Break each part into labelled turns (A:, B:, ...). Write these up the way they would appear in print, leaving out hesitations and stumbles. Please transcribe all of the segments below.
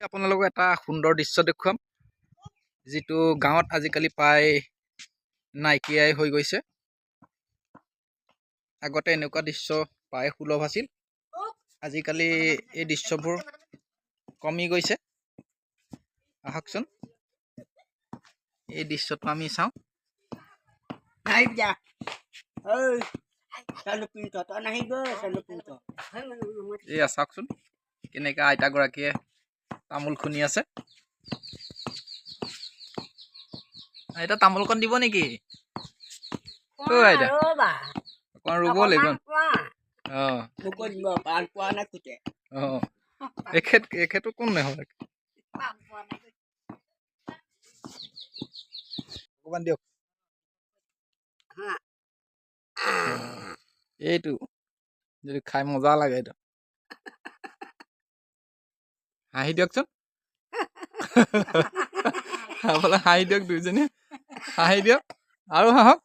A: আপোনালোকক এটা সুন্দৰ দৃশ্য দেখুৱাম যিটো গাঁৱত আজিকালি প্ৰায় নাইকিয়াই হৈ গৈছে। আগতে এনেকুৱা দৃশ্য প্ৰায় সুলভ আছিল, আজিকালি এই দৃশ্যবোৰ কমি গৈছে। আহকচোন এই দৃশ্যটো আমি চাওঁ। এয়া চাওকচোন কেনেকৈ আইতাগৰাকীয়ে তামোল খুন্দি আছে। আইতা তামোলকণ দিব নেকি? আইতা অকণ ৰুব লাগিব। এখেতো কোন নহয় অকণমান দিয়ক। এইটো যদি খাই মজা লাগে এইটো। হাঁহি দিয়কচোন। আপোনালোকে হাঁহি দিয়ক, দুইজনী হাঁহি দিয়ক আৰু হাঁহক।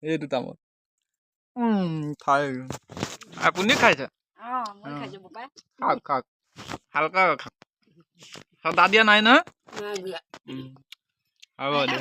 A: এইটো তামোল খাই আপুনি খাইছে? খাওক খাওক, হালকা খাওক। সদা দিয়া নাই নহয়। হ'ব দিয়া।